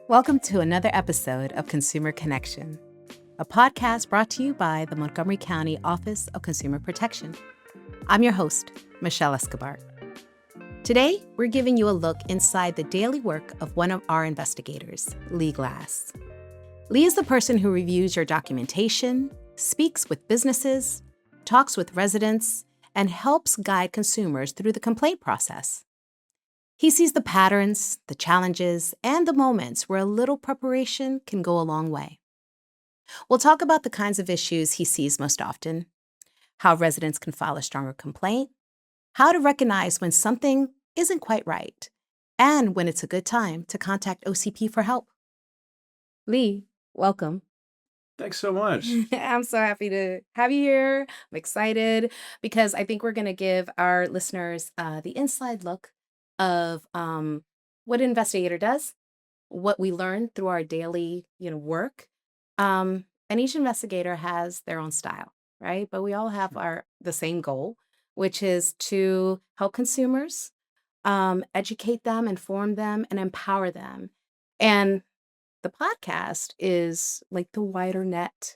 Welcome to another episode of Consumer Connection, a podcast brought to you by the Montgomery County Office of Consumer Protection. I'm your host, Michelle Escobar. Today, we're giving you a look inside the daily work of one of our investigators, Lee Glass. Lee is the person who reviews your documentation, speaks with businesses, talks with residents, and helps guide consumers through the complaint process. He sees the patterns, the challenges, and the moments where a little preparation can go a long way. We'll talk about the kinds of issues he sees most often, how residents can file a stronger complaint, how to recognize when something isn't quite right, and when it's a good time to contact OCP for help. Lee, welcome. Thanks so much. I'm so happy to have you here. I'm excited because I think we're going to give our listeners the inside look of what an investigator does, what we learn through our daily, work. And each investigator has their own style, right? But we all have the same goal, which is to help consumers, educate them, inform them, and empower them. And the podcast is like the wider net.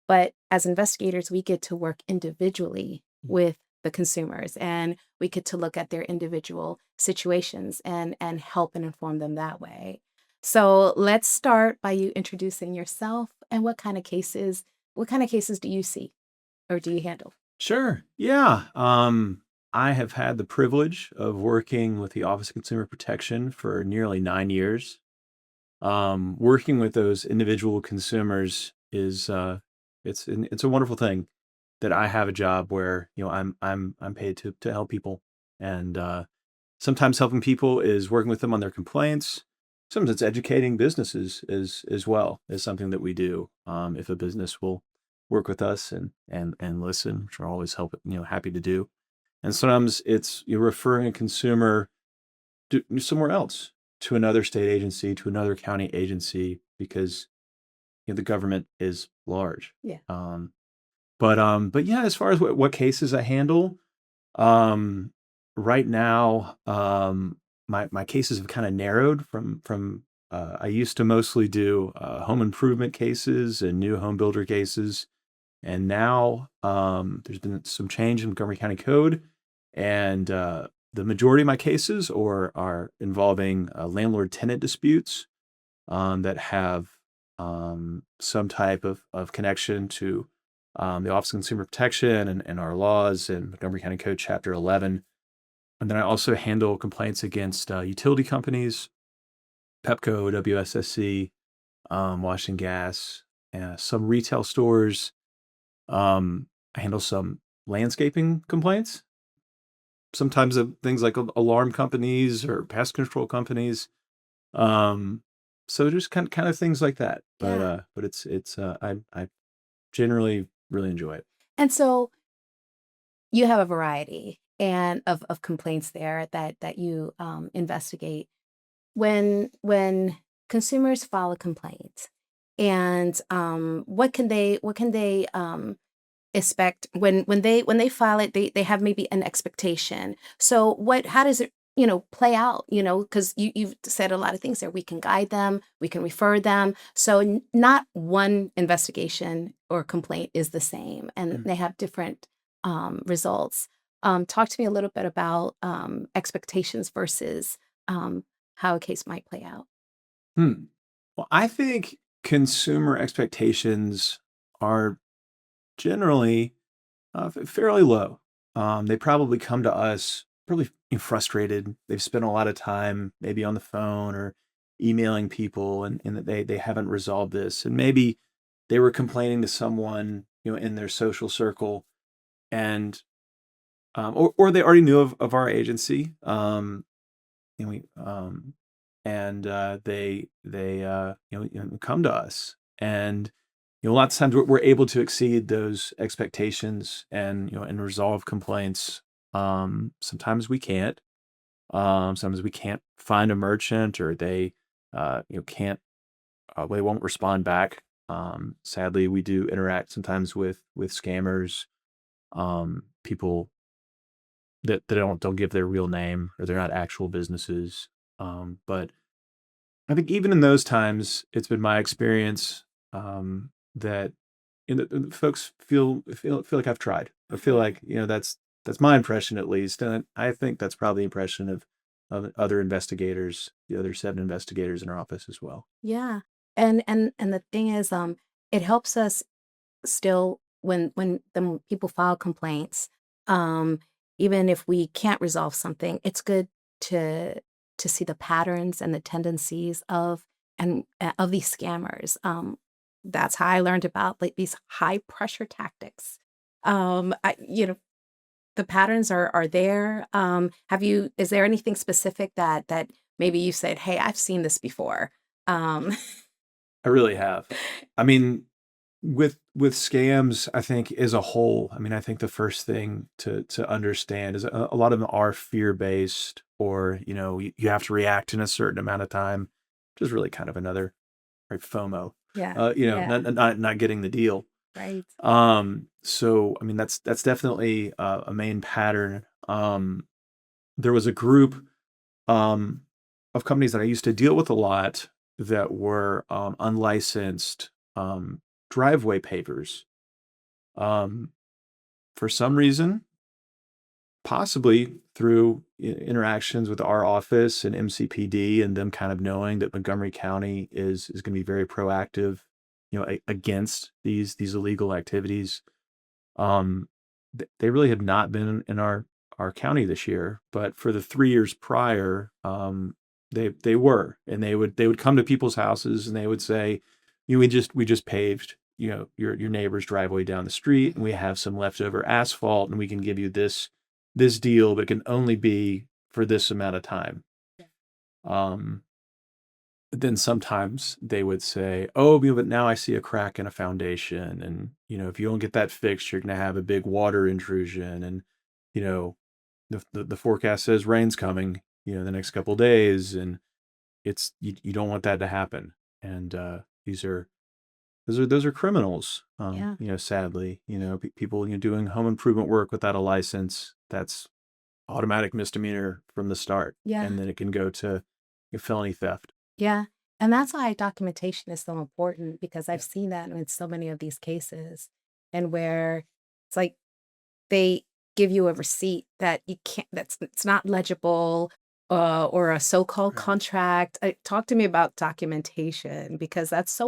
But as investigators, we get to work individually with the consumers, and we get to look at their individual situations and help and inform them that way. So let's start by you introducing yourself and what kind of cases do you see or do you handle? Sure. Yeah. I have had the privilege of working with the Office of Consumer Protection for nearly 9 years. Working with those individual consumers is it's a wonderful thing that I have a job where I'm paid to help people, and sometimes helping people is working with them on their complaints. Sometimes it's educating businesses as well is something that we do. If a business will work with us and listen, which we're always happy to do. And sometimes it's you're referring a consumer to somewhere else, to another state agency, to another county agency, because the government is large. Yeah. But yeah, as far as what cases I handle, right now, my cases have kind of narrowed from I used to mostly do home improvement cases and new home builder cases, and now there's been some change in Montgomery County Code, and the majority of my cases are involving landlord-tenant disputes that have some type of connection to the Office of Consumer Protection and our laws in Montgomery County Code Chapter 11. And then I also handle complaints against utility companies, Pepco, WSSC, Washington Gas, some retail stores. I handle some landscaping complaints, sometimes of things like alarm companies or pest control companies. So just kind of things like that. Yeah. But it's I generally really enjoy it. And so you have a variety and of complaints there that you investigate. When consumers file a complaint, and what can they expect when they file it? They have maybe an expectation. So how does it play out? Because you've said a lot of things there. We can guide them, we can refer them. So not one investigation or complaint is the same, and they have different results. Talk to me a little bit about expectations versus how a case might play out. Well, I think consumer expectations are generally fairly low. They probably come to us really frustrated. They've spent a lot of time maybe on the phone or emailing people, and that they haven't resolved this. And maybe they were complaining to someone in their social circle, and or they already knew of our agency. And we and they come to us, and lots of times we're able to exceed those expectations and resolve complaints. Sometimes we can't. Sometimes we can't find a merchant, or they can't they won't respond back. Sadly, we do interact sometimes with scammers, people that don't give their real name, or they're not actual businesses. But I think even in those times, it's been my experience that the folks feel like I've tried. I feel Mhm. like that's my impression at least, and I think that's probably the impression of other investigators, the other 7 investigators in our office as well. Yeah. And the thing is, it helps us still when the people file complaints, um, even if we can't resolve something, it's good to to see the patterns and the tendencies of these scammers. That's how I learned about like these high pressure tactics. The patterns are there. Have you? Is there anything specific that maybe you said, "Hey, I've seen this before." Um, I really have. I mean, with scams, I think as a whole, I mean, I think the first thing to understand is a lot of them are fear based, or you have to react in a certain amount of time, which is really kind of another right FOMO, yeah, yeah, not getting the deal. right. So I mean, that's definitely a main pattern. There was a group um, of companies that I used to deal with a lot that were unlicensed driveway pavers. Um, for some reason, possibly through interactions with our office and MCPD and them kind of knowing that Montgomery County is going to be very proactive, against these illegal activities. Um, they really have not been in our county this year, but for the 3 years prior, they were, and they would come to people's houses and they would say, we just paved, your neighbor's driveway down the street, and we have some leftover asphalt, and we can give you this deal, but it can only be for this amount of time. Yeah. Um, then sometimes they would say, "Oh, but now I see a crack in a foundation, and if you don't get that fixed, you're going to have a big water intrusion, and you know, the forecast says rain's coming, the next couple of days, and you don't want that to happen." And these are those are criminals. Yeah, Sadly, people doing home improvement work without a license. That's automatic misdemeanor from the start, yeah, and then it can go to felony theft. yeah, and that's why documentation is so important because I've Yeah. seen that in so many of these cases, and where it's like they give you a receipt that you can't that's it's not legible, or a so-called Right. contract. Talk to me about documentation because that's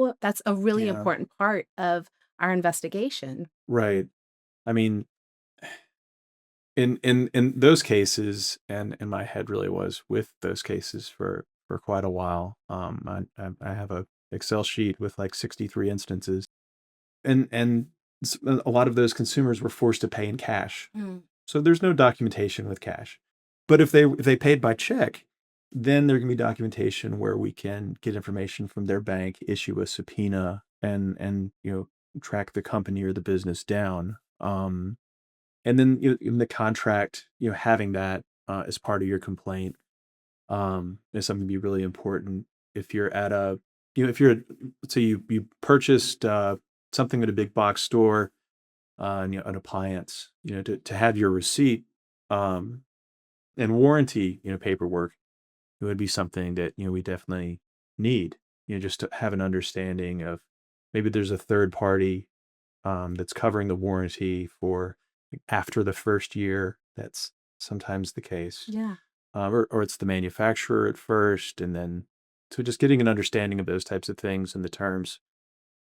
a really Yeah. important part of our investigation. Right. I mean, in those cases, and my head really was with those cases for quite a while. I have a Excel sheet with like 63 instances, and a lot of those consumers were forced to pay in cash. Mm, So there's no documentation with cash. But if they paid by check, then there can be documentation where we can get information from their bank, issue a subpoena, and track the company or the business down. And then in the contract, having that as part of your complaint is something to be really important. If you're at a, if you're, let's say you purchased something at a big box store, and, an appliance, to have your receipt um, and warranty, paperwork, it would be something that we definitely need. Just to have an understanding of maybe there's a third party that's covering the warranty for after the first year. That's sometimes the case, yeah. or it's the manufacturer at first, and then so just getting an understanding of those types of things and the terms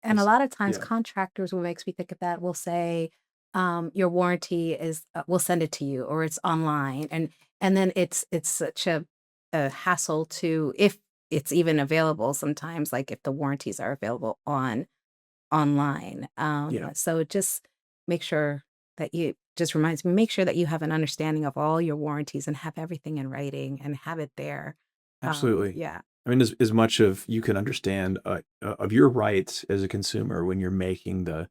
And a is, lot of times yeah, contractors, what makes me think of that, will say, your warranty is we'll send it to you or it's online. And then it's such a hassle to if it's even available sometimes, like if the warranties are available online. yeah, So just make sure that you just reminds me, make sure that you have an understanding of all your warranties and have everything in writing and have it there. absolutely. Yeah. I mean, as much of you can understand of your rights as a consumer when you're making the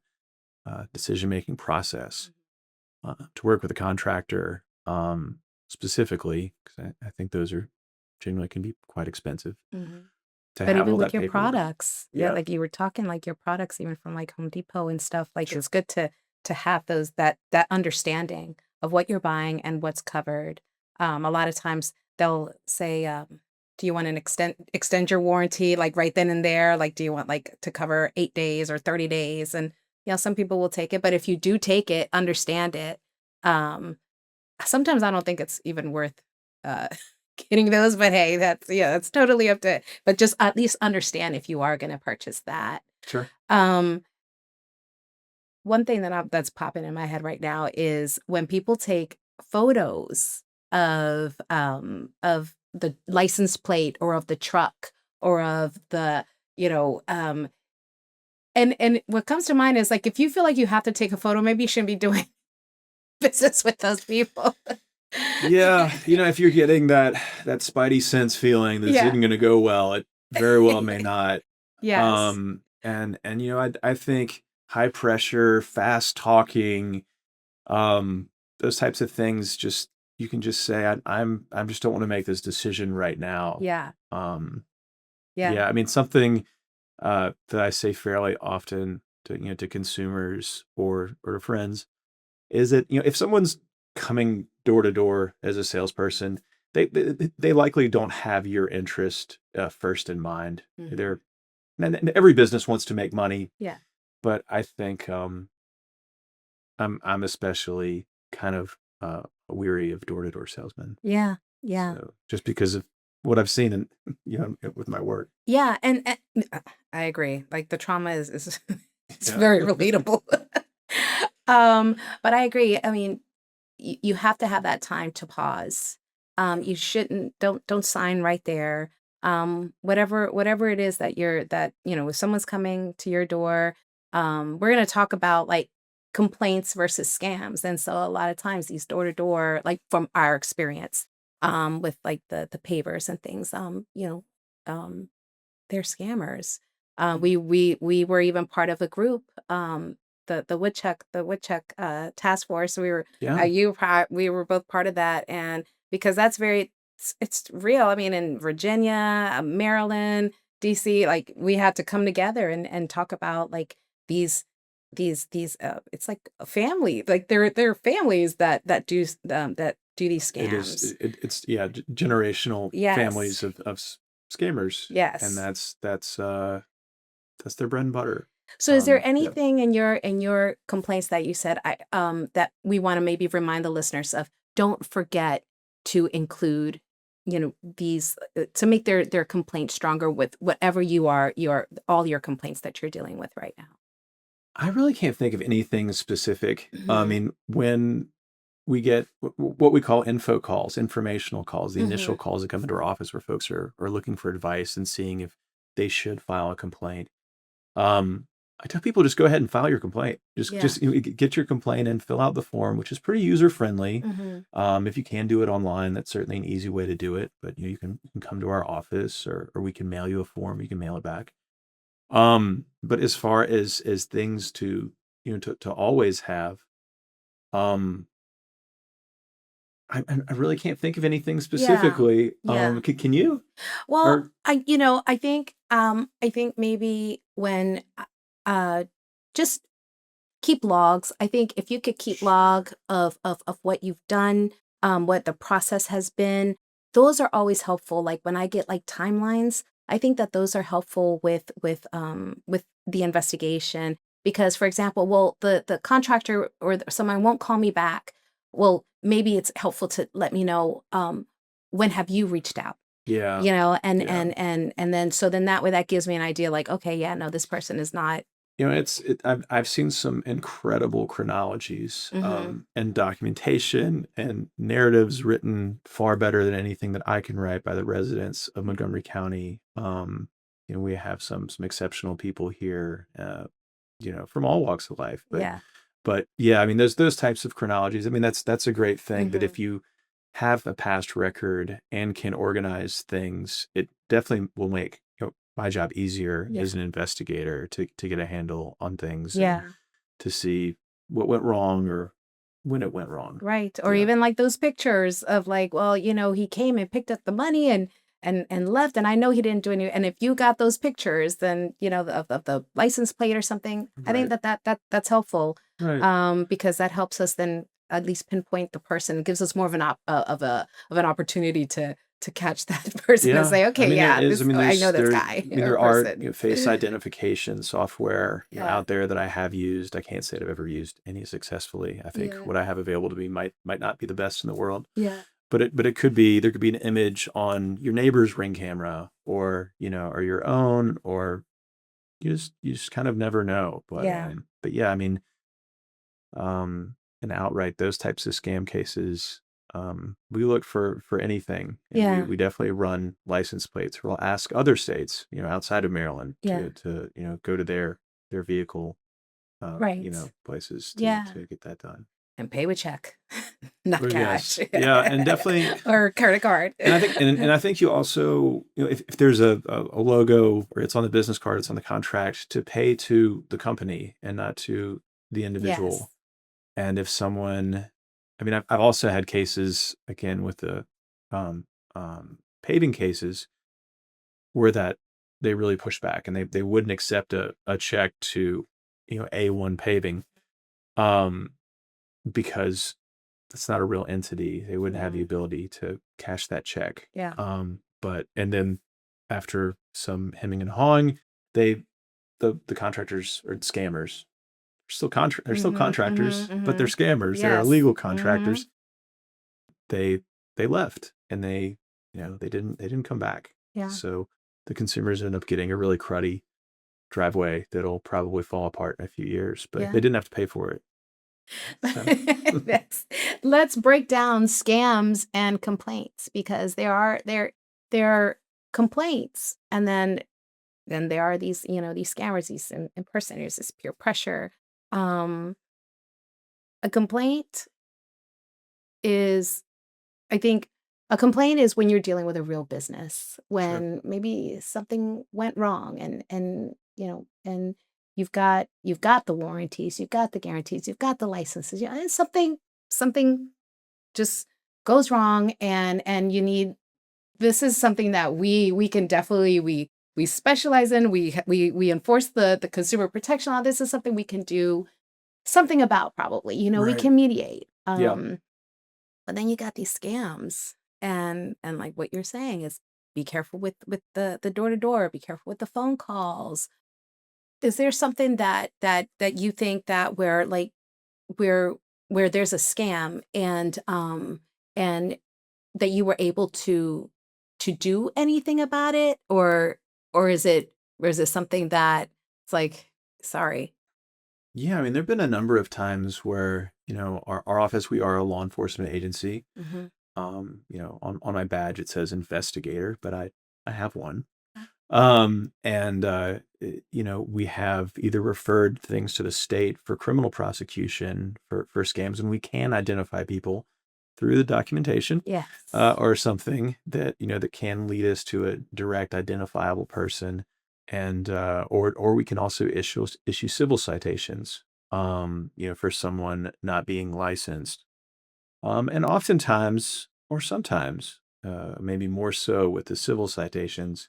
decision making process to work with a contractor, specifically, because I think those are generally can be quite expensive Mhm. to But have even all with that your paperwork. products, yeah, Yeah, like you were talking, like your products, even from like Home Depot and stuff, like sure. it's good to have that understanding of what you're buying and what's covered. A lot of times they'll say, Do you want an extend your warranty like right then and there? Like, do you want like to cover 8 days or 30 days? And some people will take it, but if you do take it, understand it. Um, Sometimes I don't think it's even worth uh getting those, but hey, that's totally up to, but just at least understand if you are going to purchase that. Sure. Um, One thing that's popping in my head right now is when people take photos of the license plate or of the truck or of the, you know, and what comes to mind is like if you feel like you have to take a photo, maybe you shouldn't be doing business with those people. Yeah, if you're getting that spidey sense feeling this Yeah. isn't going to go well, it very well may not. Yes. And I think high pressure, fast talking, those types of things, just you can just say I'm just don't want to make this decision right now. Yeah. Um, Yeah. yeah, I mean something that I say fairly often to consumers or to friends is that if someone's coming door to door as a salesperson, they likely don't have your interest first in mind. Mhm. And every business wants to make money, Yeah. but I think I'm especially kind of weary of door to door salesmen. Yeah. Yeah. So just because of what I've seen and with my work. Yeah, and I agree. Like the trauma is it's Yeah. very relatable. But I agree. I mean, you have to have that time to pause. You shouldn't don't sign right there. Whatever it is if someone's coming to your door, we're gonna talk about like complaints versus scams. And so a lot of times these door to door, like from our experience, with like the pavers and things, um, they're scammers. We were even part of a group, the woodchuck task force. We were Yeah. we were both part of that, and because that's it's real. I mean, in Virginia, Maryland, DC, like we had to come together and talk about like these these it's like a family, like they're families that do these It is. scams. It's yeah, generational Yes. families of scammers, and Yes. that's their bread and butter. So is there Yeah. anything in your complaints that you said that we want to maybe remind the listeners of? Don't forget to include, these to make their complaint stronger with whatever your all your complaints that you're dealing with right now. I really can't think of anything specific. I Mhm. mean, when we get what we call info calls, informational calls, the initial Mhm. calls that come into our office where folks are looking for advice and seeing if they should file a complaint. Um, I tell people just go ahead and file your complaint. Yeah. Get your complaint and fill out the form, which is pretty user friendly. Mhm. If you can do it online, that's certainly an easy way to do it. But you can come to our office or we can mail you a form. You can mail it back. But as far as things to always have, um, I really can't think of anything Yeah. specifically. Yeah. Can you? Well, Or I think maybe when uh just keep logs. I think if you could keep log of what you've done, what the process has been, those are always helpful. Like when I get like timelines, I think that those are helpful with the investigation. Because, for example, well, the contractor or someone won't call me back. Well, maybe it's helpful to let me know, when have you reached out? yeah, yeah. And then so then that way that gives me an idea like, okay, yeah, no, this person is not. I've seen some incredible chronologies Hmm. and documentation and narratives written far better than anything that I can write by the residents of Montgomery County. We have some exceptional people here, from all walks of life. But Yeah. but yeah, I mean, there's those types of chronologies. I mean, that's a great thing that Hmm. if you have a past record and can organize things, it definitely will make my job easier Yeah. as an investigator to get a handle on things and Yeah. to see what went wrong or when it went wrong. Right. Or Yeah. even like those pictures of like, well, he came and picked up the money and left, and I know he didn't do any. And if you got those pictures, then of the license plate or something, I think Right. that's helpful, Right. because that helps us then at least pinpoint the person. It gives us more of an opportunity to catch that person and Yeah, say, I okay, mean, there yeah, is. I this mean, I know this I guy mean, or there are, person. face identification software, Yeah, out there that I have used. I can't say that I've ever used any successfully. I think yeah, what I have available to me might not be the best in the world, yeah, but it could be. There could be an image on your neighbor's Ring camera, or or your own, or you just kind of never know. yeah, But yeah, I mean, and outright those types of scam cases, we look for anything, and yeah, we definitely run license plates. We'll ask other states, outside of Maryland, yeah. to go to their vehicle, Right. places Yeah. to get that done. And pay with check, not Or cash. yes, yeah, and definitely. Or credit card. And I think you also, if there's a logo, or it's on the business card, it's on the contract, to pay to the company and not to the Yes. individual. And if someone, I mean, I've also had cases, again, with the um, paving cases, where that they really push back, and they wouldn't accept a check to, A1 paving, um, because it's not a real entity. They wouldn't have the Yeah. ability to cash that check. Yeah. And then after some hemming and hawing, they the contractors are scammers. They're still Mhm, mhm, contractors, but they're mhm. scammers. They're Yes. illegal Mhm. contractors. They they left, and they didn't come back. Yeah. So the consumers end up getting a really cruddy driveway that'll probably fall apart in a few years, but they Yeah. didn't have to pay for it. So Let's break down scams and complaints because there are complaints, and then there are these, these scammers, these impersonators, this peer pressure. Um, a complaint is I think a complaint is when you're dealing with a real business, sure. when maybe something went wrong, and you've got the warranties, you've got the guarantees, you've got the licenses, and something just goes wrong, and you need this is something that we can definitely we specialize in. We enforce the consumer protection law. This is something we can do something about, probably. We Right. can mediate. Yeah. But then you got these scams, and like what you're saying is, be careful with the door to door, be careful with the phone calls. Is there something that you think that where where there's a scam, and that you were able to do anything about it, or is it something that it's like, sorry. Yeah, I mean, there've been a number of times where, our office, we are a law enforcement agency. Hmm. On my badge it says investigator, but I have one. And we have either referred things to the state for criminal prosecution for scams, and we can identify people through the documentation, Yes. or something that that can lead us to a direct identifiable person. And or we can also issue civil citations, for someone not being licensed. And oftentimes, or sometimes, maybe more so with the civil citations,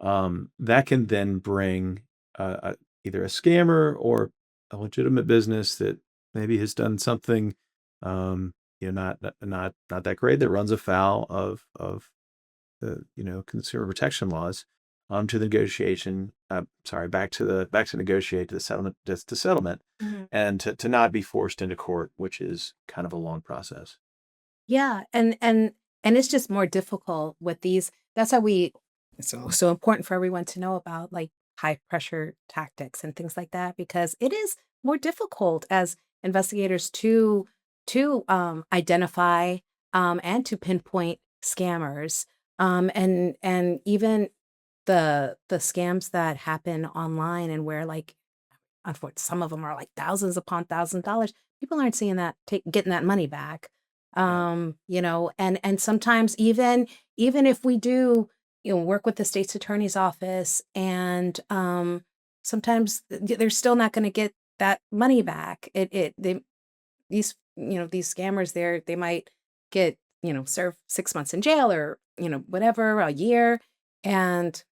that can then bring, either a scammer or a legitimate business that maybe has done something, not that great, that runs afoul of the consumer protection laws, to the negotiation. Sorry, back to negotiate to the settlement, just to settlement, Mhm. and to not be forced into court, which is kind of a long process. Yeah, and it's just more difficult with these. That's why we it's so important for everyone to know about, like, high pressure tactics and things like that, because it is more difficult as investigators to identify, and to pinpoint scammers, and even the scams that happen online, and where, like, some of them are like thousands upon $1,000. People aren't seeing that, getting that money back. Yeah. And sometimes, even if we do, work with the state's attorney's office, and sometimes they're still not going to get that money back. These scammers, they might get, serve 6 months in jail, or whatever, a year, and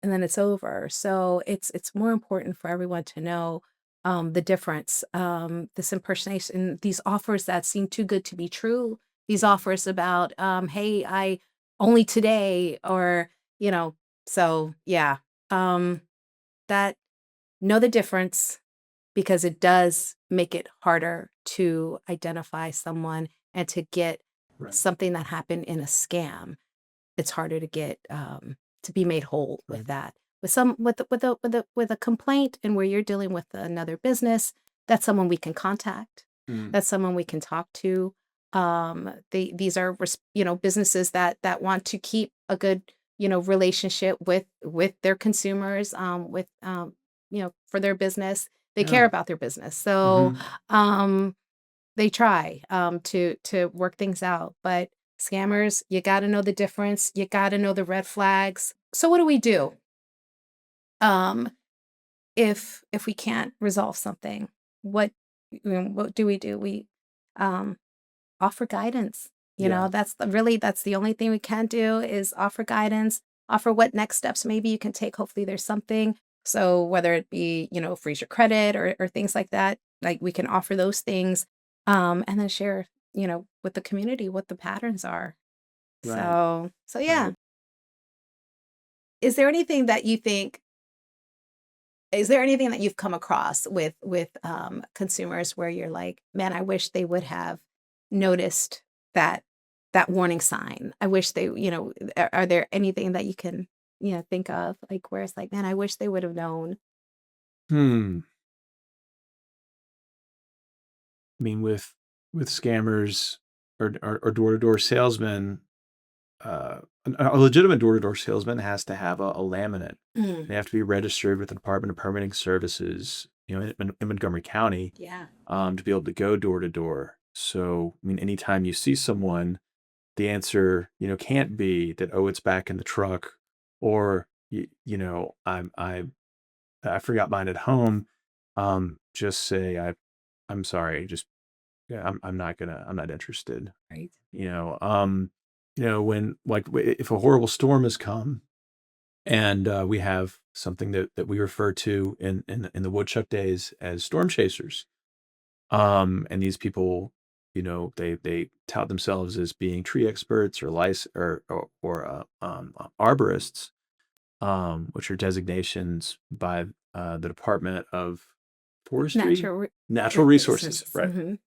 then it's over. So it's more important for everyone to know, the difference. This impersonation, these offers that seem too good to be true. These Mhm. offers about, hey, only today, or, you know, so yeah. Um, that know the difference, because it does make it harder to identify someone and to get Right. something that happened in a scam. It's harder to get to be made whole with Right. that. With some with a complaint, and where you're dealing with another business, that's someone we can contact. Mm. That's someone we can talk to. These are businesses that want to keep a good relationship with their consumers, for their business. They Yeah. care about their business, so Hmm. um, they try to work things out. But scammers, you got to know the difference. You got to know the red flags. So what do we do? Um, if we can't resolve something, what what do we do? We um offer guidance. Yeah. That's the only thing we can do, is offer guidance, offer what next steps maybe you can take. Hopefully there's something. So whether it be, freeze your credit, or things like that, like we can offer those things, and then share, with the community what the patterns are. Right. So yeah. Right. Is there anything that you think Is there anything that you've come across with consumers where you're like, "Man, I wish they would have noticed that warning sign. I wish they," are there anything that you can, think of, like, where it's like, "Man, I wish they would have known." Hmm. I mean, with scammers or door-to-door salesmen, a legitimate door-to-door salesman has to have a laminate. Mm, They have to be registered with the Department of Permitting Services, in Montgomery County, yeah. to be able to go door to door. So, I mean, anytime you see someone, the answer, can't be that, oh, it's back in the truck, or I forgot mine at home. Just say I'm sorry. Just yeah, I'm not interested. Right. You know, when like if a horrible storm has come, and we have something that we refer to in the woodchuck days as storm chasers. And these people, they tout themselves as being tree experts or lice or arborists, which are designations by the Department of Forestry, Natural Natural Resources, resources. right?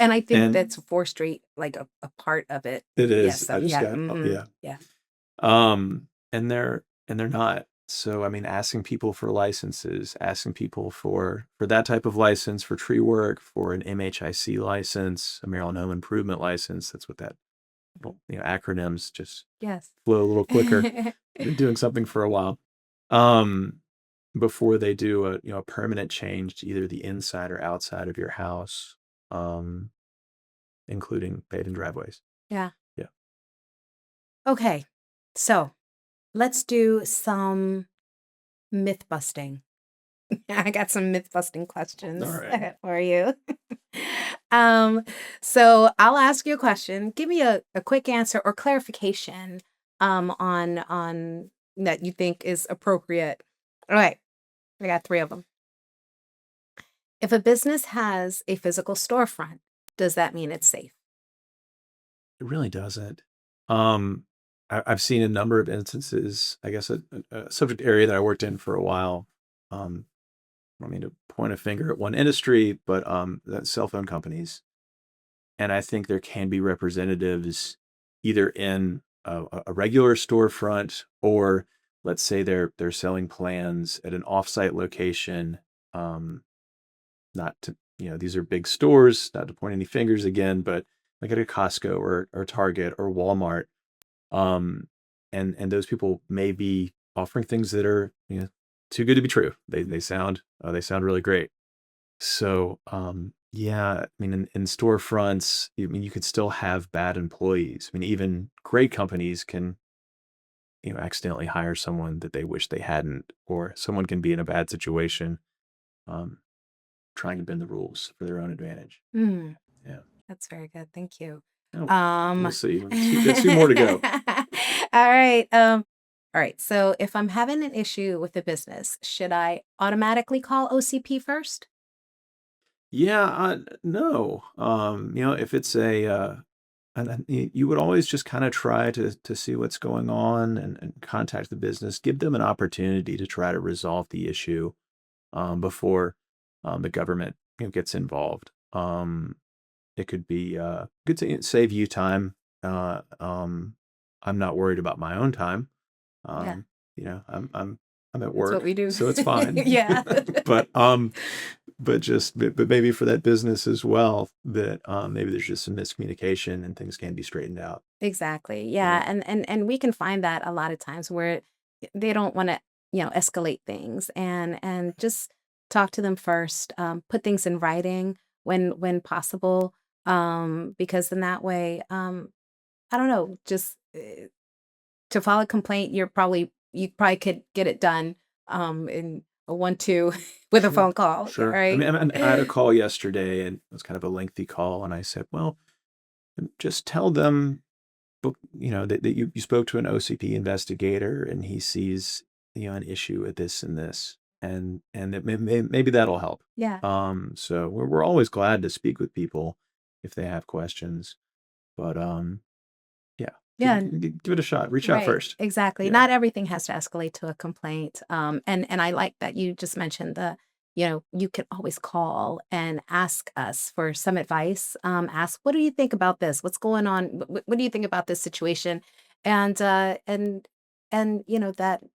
And I think And that's forestry, like a part of it. it Yeah, is. so I just yeah, got yeah. yeah. And they're not. So I mean, asking people for licenses, asking people for that type of license for tree work, for an MHIC license, a Maryland Home Improvement license. That's what that acronyms just Yes. flow a little quicker. Been doing something for a while. Um, Before they do a permanent change to either the inside or outside of your house, um, including paving driveways. Yeah. Yeah. Okay. So let's do some myth busting. I got some myth busting All questions right. for you. um, so I'll ask you a question. Give me a quick answer or clarification on that you think is appropriate. All right. I got three of them. If a business has a physical storefront, does that mean it's safe? It really doesn't. Um, I've seen a number of instances. I guess a subject area that I worked in for a while. I don't mean to point a finger at one industry, but that's cell phone companies. And I think there can be representatives either in a regular storefront, or let's say they're selling plans at an offsite location. Um, Not to, these are big stores, not to point any fingers again, but like at a Costco or Target or Walmart. Um, and those people may be offering things that are, too good to be true. They sound really great. So, yeah, I mean, in storefronts, I mean, you could still have bad employees. I mean, even great companies can, accidentally hire someone that they wish they hadn't, or someone can be in a bad situation, um, trying to bend the rules for their own advantage. Hmm. Yeah. That's very good. Thank you. Oh, we'll Um, see. Got two more to go. all right. All right. So if I'm having an issue with a business, should I automatically call OCP first? Yeah, no. If it's and you would always just kind of try to see what's going on and contact the business, give them an opportunity to try to resolve the issue before the government gets involved. It could be good to save you time. I'm not worried about my own time. Yeah. Um, I'm at That's what work, we do. so it's fine. Yeah. but but maybe for that business as well, that maybe there's just some miscommunication and things can be straightened out. Exactly. Yeah. Yeah. And we can find that a lot of times where they don't want to, escalate things and just talk to them first. Put things in writing when possible. Because in that way, I don't know, just to file a complaint, you probably could get it done in a 1-2 with a Sure. phone call, Sure. right? I had a call yesterday, and it was kind of a lengthy call, and I said, well, just tell them, that you spoke to an OCP investigator and he sees, an issue with this and this, and that maybe that'll help. Yeah. So we're always glad to speak with people if they have questions, but yeah, Yeah. give it a shot. Reach out Right, first. exactly. Yeah. Not everything has to escalate to a complaint. And I like that you just mentioned you can always call and ask us for some advice. Ask, what do you think about this? What's going on? What do you think about this situation? And that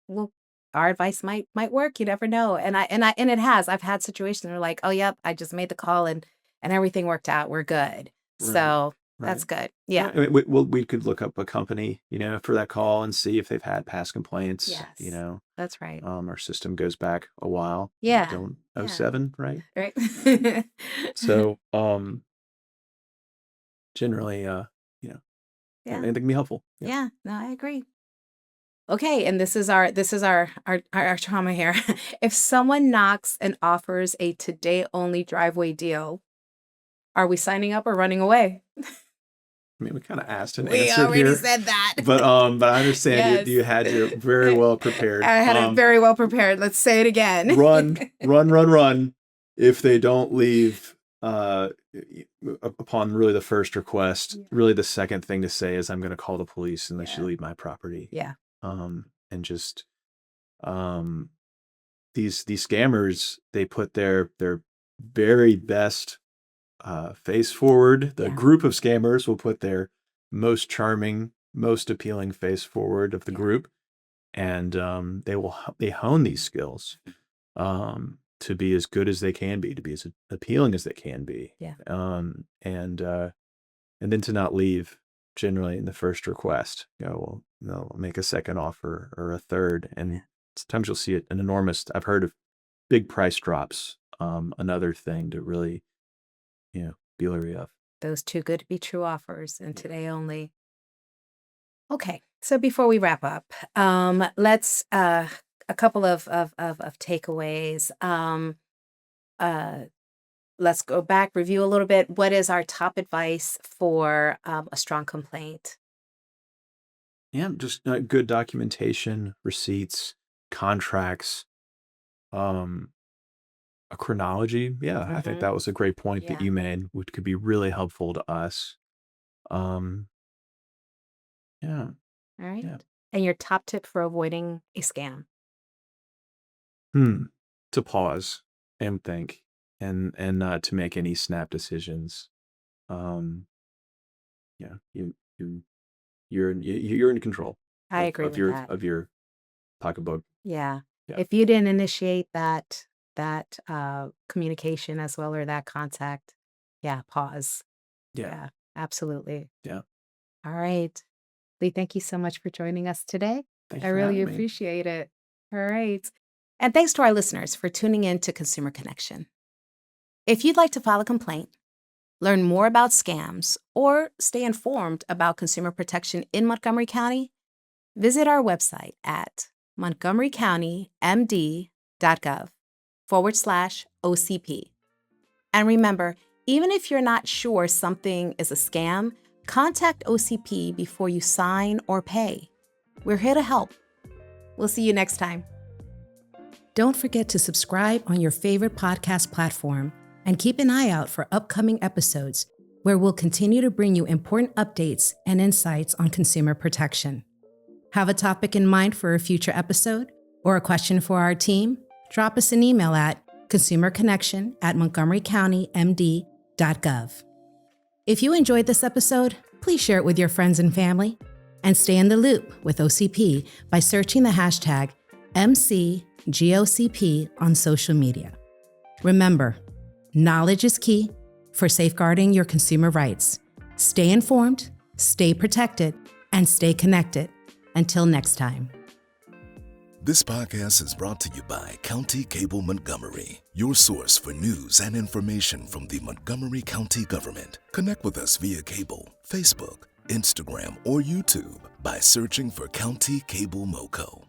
will our advice might work. You never know. And it has. I've had situations where like, oh yep, I just made the call and everything worked out. We're good. Right. So Right. that's good. Yeah, Yeah. I mean, we could look up a company, for that call and see if they've had past complaints. Yes. That's right. Our system goes back a while, Yeah. don't Yeah. 07, right? Right. So, generally, Yeah. anything can be helpful. Yeah. Yeah. No, I agree. Okay, and this is our trauma here. If someone knocks and offers a today only driveway deal, are we signing up or running away? I mean, we kind of asked and We answered already here, said that. but I understand Yes. you had your very well prepared. I had it very well prepared. Let's say it again. Run. If they don't leave, upon really the first request, Yeah. really the second thing to say is, I'm going to call the police unless you Yeah. leave my property. Yeah. And just, these scammers, they put their very best face forward. The Yeah. group of scammers will put their most charming, most appealing face forward of the Yeah. group, and they hone these skills to be as good as they can be, to be as appealing as they can be. Yeah. And then to not leave generally in the first request. Well, they'll make a second offer or a third, and sometimes you'll see an enormous. I've heard of big price drops. Another thing to really, be leery of. Those too good to be true offers and today only. Okay. So before we wrap up, let's a couple of takeaways. Let's go back, review a little bit. What is our top advice for a strong complaint? Yeah, just good documentation, receipts, contracts, um, a chronology. Yeah, I think Mm-hmm. that was a great point that Yeah. you made, which could be really helpful to us. Um, yeah, All right. yeah. And your top tip for avoiding a scam? To pause and think, and not to make any snap decisions. Um, yeah, you're in control I agree of with your that. pocketbook. Yeah. Yeah. If you didn't initiate that communication as well or that contact, yeah, pause. Yeah. Yeah, absolutely. Yeah. All right. Lee, thank you so much for joining us today. Thank I you for really having me. appreciate it. All right. And thanks to our listeners for tuning in to Consumer Connection. If you'd like to file a complaint, learn more about scams, or stay informed about consumer protection in Montgomery County, visit our website at montgomerycountymd.gov/OCP. And remember, even if you're not sure something is a scam, contact OCP before you sign or pay. We're here to help. We'll see you next time. Don't forget to subscribe on your favorite podcast platform and keep an eye out for upcoming episodes where we'll continue to bring you important updates and insights on consumer protection. Have a topic in mind for a future episode or a question for our team? Drop us an email at consumerconnection@montgomerycountymd.gov. If you enjoyed this episode, please share it with your friends and family, and stay in the loop with OCP by searching the hashtag MCGOCP on social media. Remember, knowledge is key for safeguarding your consumer rights. Stay informed, stay protected, and stay connected. Until next time. This podcast is brought to you by County Cable Montgomery, your source for news and information from the Montgomery County government. Connect with us via cable, Facebook, Instagram, or YouTube by searching for County Cable MoCo.